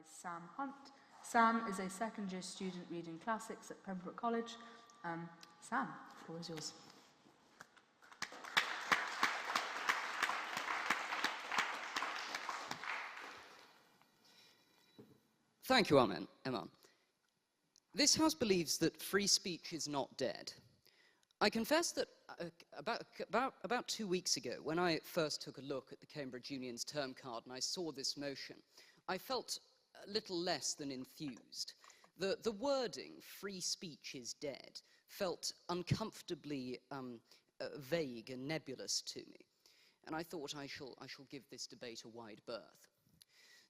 Sam Hunt. Sam is a second-year student reading classics at Pembroke College. Sam, the floor is yours. Thank you, Emma. This House believes that free speech is not dead. I confess that about 2 weeks ago, when I first took a look at the Cambridge Union's term card and I saw this motion, I felt a little less than enthused. The wording, free speech is dead, felt uncomfortably vague and nebulous to me. And I thought I shall give this debate a wide berth.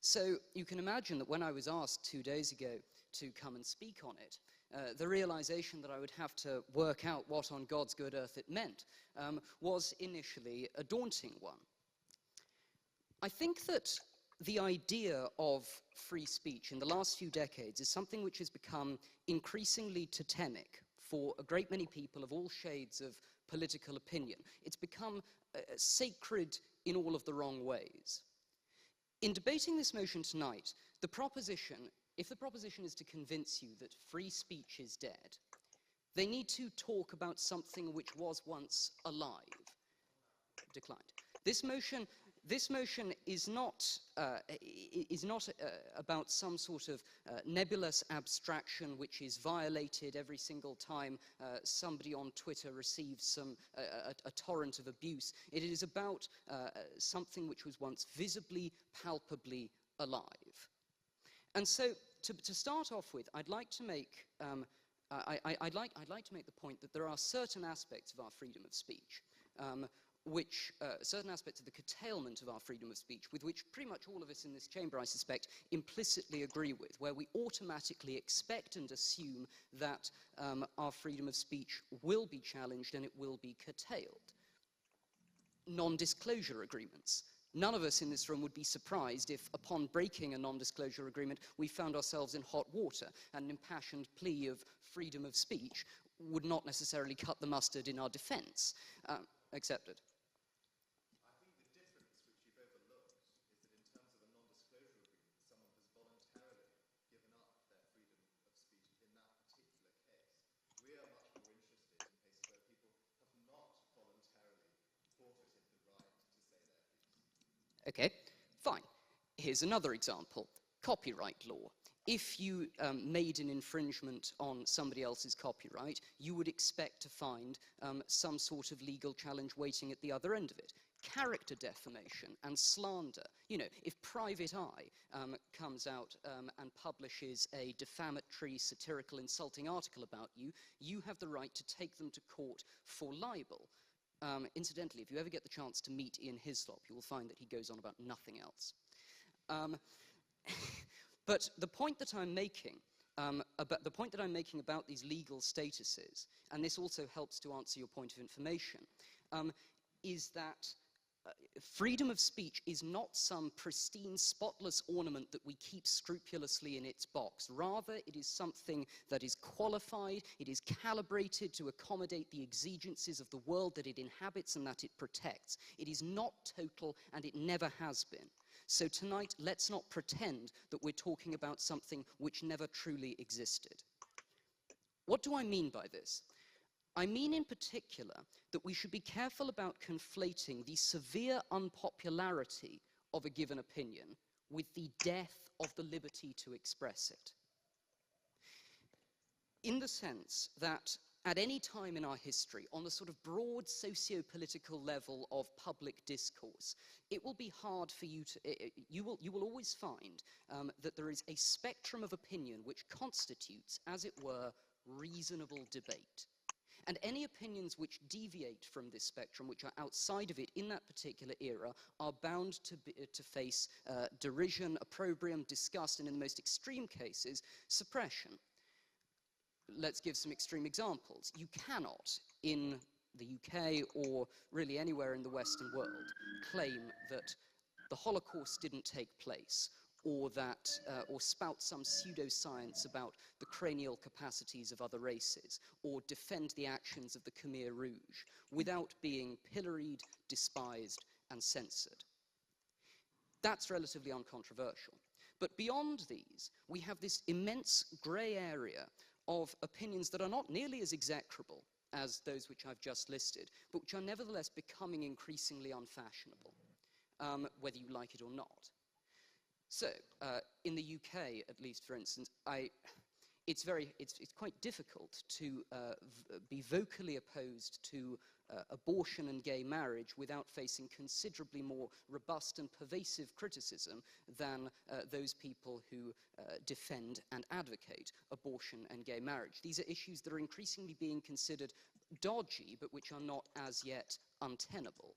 So you can imagine that when I was asked 2 days ago to come and speak on it, the realization that I would have to work out what on God's good earth it meant was initially a daunting one. I think that the idea of free speech in the last few decades is something which has become increasingly totemic for a great many people of all shades of political opinion. It's become sacred in all of the wrong ways. In debating this motion tonight, if the proposition is to convince you that free speech is dead, they need to talk about something which was once alive. Declined. This motion is not about some sort of nebulous abstraction which is violated every single time somebody on Twitter receives a torrent of abuse. It is about something which was once visibly, palpably alive. And so, to start off with, I'd like to make the point that there are certain aspects of our freedom of speech certain aspects of the curtailment of our freedom of speech, with which pretty much all of us in this chamber, I suspect, implicitly agree with, where we automatically expect and assume that our freedom of speech will be challenged and it will be curtailed. Non-disclosure agreements. None of us in this room would be surprised if, upon breaking a non-disclosure agreement, we found ourselves in hot water, and an impassioned plea of freedom of speech would not necessarily cut the mustard in our defense. Accepted. Okay, fine. Here's another example. Copyright law. If you made an infringement on somebody else's copyright, you would expect to find some sort of legal challenge waiting at the other end of it. Character defamation and slander. You know, if Private Eye comes out and publishes a defamatory, satirical, insulting article about you, you have the right to take them to court for libel. Incidentally, if you ever get the chance to meet Ian Hislop, you will find that he goes on about nothing else. But the point that I'm making about these legal statuses, and this also helps to answer your point of information, is that freedom of speech is not some pristine, spotless ornament that we keep scrupulously in its box. Rather, it is something that is qualified, it is calibrated to accommodate the exigencies of the world that it inhabits and that it protects. It is not total, and it never has been. So tonight, let's not pretend that we're talking about something which never truly existed. What do I mean by this? I mean in particular that we should be careful about conflating the severe unpopularity of a given opinion with the death of the liberty to express it. In the sense that at any time in our history, on the sort of broad socio-political level of public discourse, it will be hard for you to, you will always find that there is a spectrum of opinion which constitutes, as it were, reasonable debate. And any opinions which deviate from this spectrum, which are outside of it in that particular era, are bound to face derision, opprobrium, disgust, and in the most extreme cases, suppression. Let's give some extreme examples. You cannot, in the UK or really anywhere in the Western world, claim that the Holocaust didn't take place, or spout some pseudoscience about the cranial capacities of other races, or defend the actions of the Khmer Rouge, without being pilloried, despised, and censored. That's relatively uncontroversial. But beyond these, we have this immense grey area of opinions that are not nearly as execrable as those which I've just listed, but which are nevertheless becoming increasingly unfashionable, whether you like it or not. So, in the UK, at least, for instance, it's quite difficult to be vocally opposed to abortion and gay marriage without facing considerably more robust and pervasive criticism than those people who defend and advocate abortion and gay marriage. These are issues that are increasingly being considered dodgy, but which are not as yet untenable.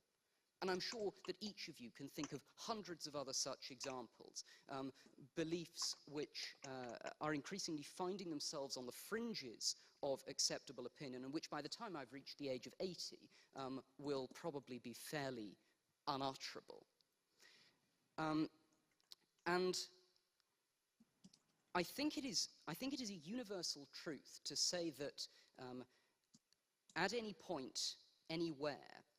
And I'm sure that each of you can think of hundreds of other such examples, beliefs which are increasingly finding themselves on the fringes of acceptable opinion, and which by the time I've reached the age of 80 will probably be fairly unutterable. And I think it is a universal truth to say that at any point, anywhere,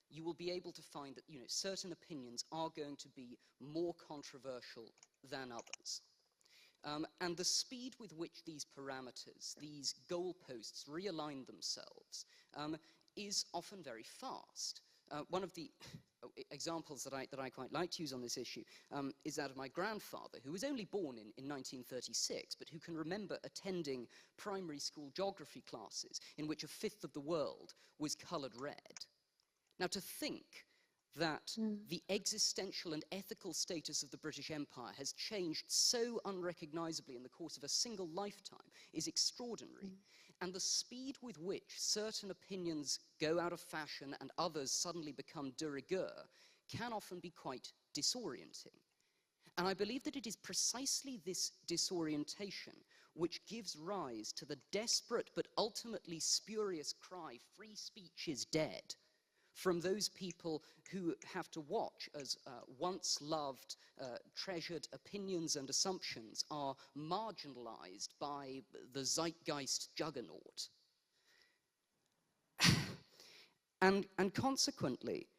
you will be able to find that, certain opinions are going to be more controversial than others. And the speed with which these parameters, these goalposts, realign themselves is often very fast. One of the examples that I quite like to use on this issue is that of my grandfather, who was only born in 1936, but who can remember attending primary school geography classes in which a fifth of the world was coloured red. Now, to think that the existential and ethical status of the British Empire has changed so unrecognisably in the course of a single lifetime is extraordinary. And the speed with which certain opinions go out of fashion and others suddenly become de rigueur can often be quite disorienting. And I believe that it is precisely this disorientation which gives rise to the desperate but ultimately spurious cry, "Free speech is dead," from those people who have to watch as once loved, treasured opinions and assumptions are marginalized by the zeitgeist juggernaut. And consequently,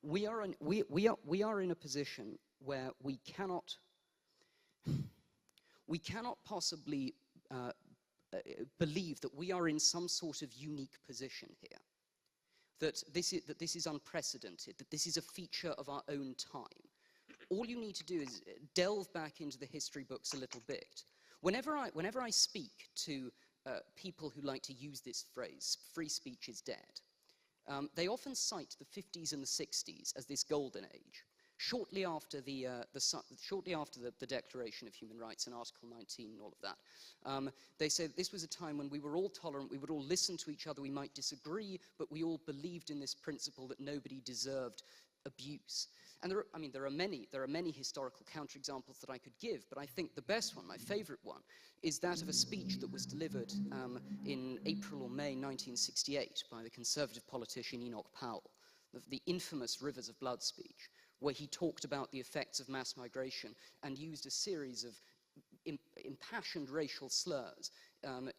we are in a position where we cannot possibly believe that we are in some sort of unique position here. That this is unprecedented, that this is a feature of our own time. All you need to do is delve back into the history books a little bit. Whenever I speak to people who like to use this phrase, "free speech is dead," they often cite the 50s and the 60s as this golden age. Shortly after the Declaration of Human Rights and Article 19 and all of that, they say that this was a time when we were all tolerant, we would all listen to each other, we might disagree, but we all believed in this principle that nobody deserved abuse. And there are many historical counterexamples that I could give, but I think the best one, my favorite one, is that of a speech that was delivered in April or May 1968 by the Conservative politician Enoch Powell, the infamous Rivers of Blood speech, where he talked about the effects of mass migration and used a series of impassioned racial slurs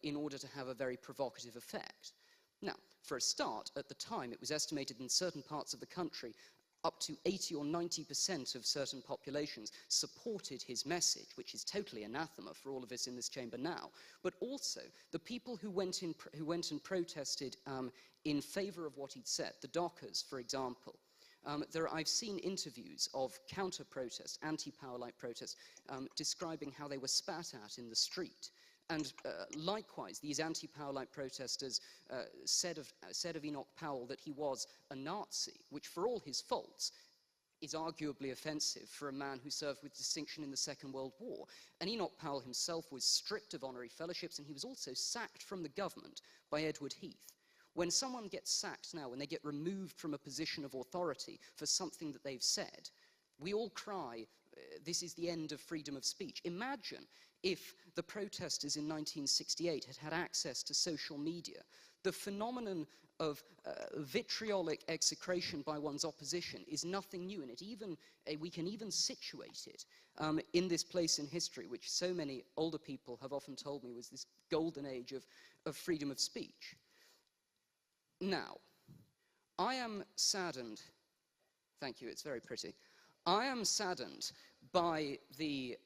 in order to have a very provocative effect. Now, for a start, at the time, it was estimated in certain parts of the country up to 80 or 90% of certain populations supported his message, which is totally anathema for all of us in this chamber now. But also, the people who went and protested in favor of what he'd said, the dockers, for example, I've seen interviews of counter-protests, anti-power-like protests, describing how they were spat at in the street. And likewise, these anti-power-like protesters said of Enoch Powell that he was a Nazi, which for all his faults is arguably offensive for a man who served with distinction in the Second World War. And Enoch Powell himself was stripped of honorary fellowships, and he was also sacked from the government by Edward Heath. When someone gets sacked now, when they get removed from a position of authority for something that they've said, we all cry, this is the end of freedom of speech. Imagine if the protesters in 1968 had had access to social media. The phenomenon of vitriolic execration by one's opposition is nothing new, and we can even situate it in this place in history, which so many older people have often told me was this golden age of freedom of speech. Now, I am saddened, thank you, it's very pretty. I am saddened by the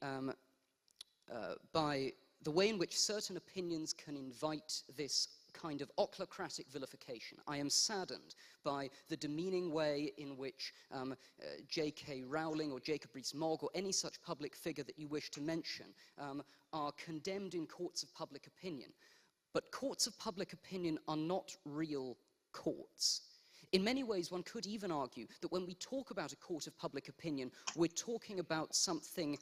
way in which certain opinions can invite this kind of ochlocratic vilification. I am saddened by the demeaning way in which J.K. Rowling or Jacob Rees-Mogg or any such public figure that you wish to mention are condemned in courts of public opinion. But courts of public opinion are not real courts. In many ways, one could even argue that when we talk about a court of public opinion, we're talking about something,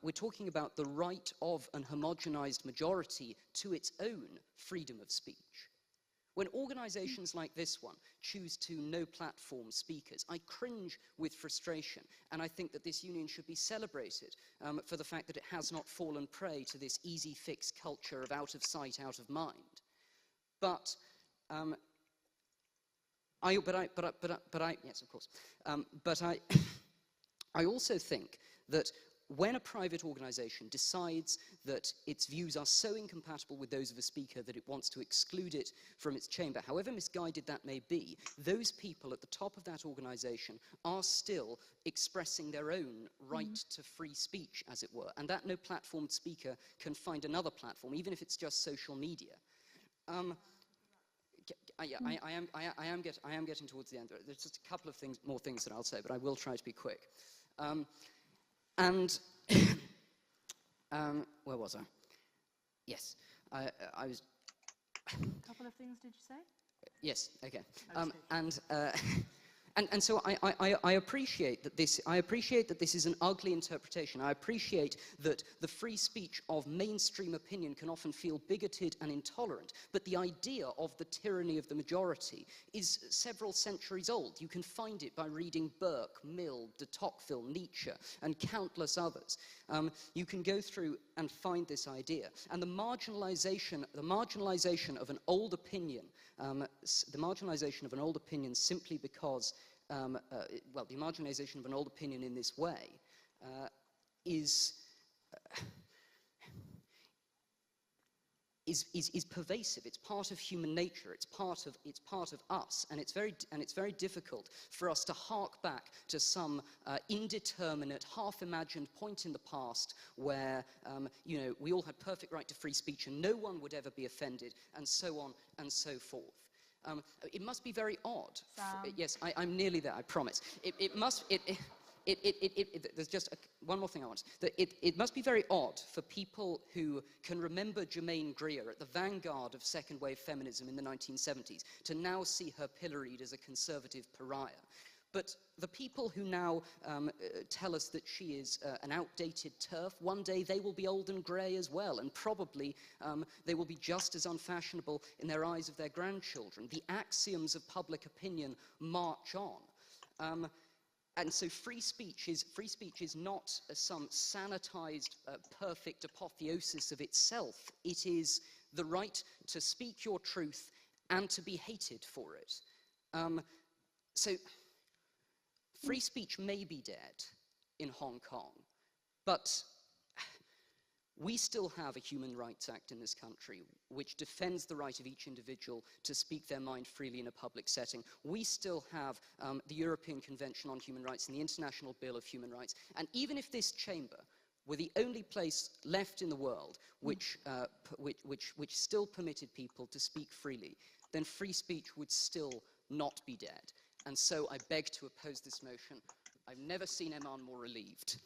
we're talking about the right of an homogenized majority to its own freedom of speech. When organizations like this one choose to no-platform speakers, I cringe with frustration, and I think that this union should be celebrated for the fact that it has not fallen prey to this easy fix culture of out of sight, out of mind. But yes, of course. But I also think that when a private organization decides that its views are so incompatible with those of a speaker that it wants to exclude it from its chamber, however misguided that may be, those people at the top of that organization are still expressing their own right to free speech, as it were, and that no-platformed speaker can find another platform, even if it's just social media. I am getting towards the end. There's just a couple of more things that I'll say, but I will try to be quick. Where was I? Yes, I was. A couple of things, did you say? Yes. Okay. And so I appreciate that this. I appreciate that this is an ugly interpretation. I appreciate that the free speech of mainstream opinion can often feel bigoted and intolerant. But the idea of the tyranny of the majority is several centuries old. You can find it by reading Burke, Mill, de Tocqueville, Nietzsche, and countless others. You can go through and find this idea. And the marginalization of an old opinion, simply because. Well, the marginalization of an old opinion in this way is pervasive. It's part of human nature. It's part of us, and it's very difficult for us to hark back to some indeterminate, half-imagined point in the past where we all had perfect right to free speech and no one would ever be offended, and so on and so forth. It must be very odd. Yes, I'm nearly there, I promise. There's just one more thing I want. It must be very odd for people who can remember Germaine Greer at the vanguard of second-wave feminism in the 1970s to now see her pilloried as a conservative pariah. But the people who now tell us that she is an outdated TERF, one day they will be old and grey as well, and probably they will be just as unfashionable in their eyes of their grandchildren. The axioms of public opinion march on. And so free speech is not some sanitized, perfect apotheosis of itself. It is the right to speak your truth and to be hated for it. So free speech may be dead in Hong Kong, but we still have a Human Rights Act in this country which defends the right of each individual to speak their mind freely in a public setting. We still have the European Convention on Human Rights and the International Bill of Human Rights. And even if this chamber were the only place left in the world which still permitted people to speak freely, then free speech would still not be dead. And so I beg to oppose this motion. I've never seen Eman more relieved.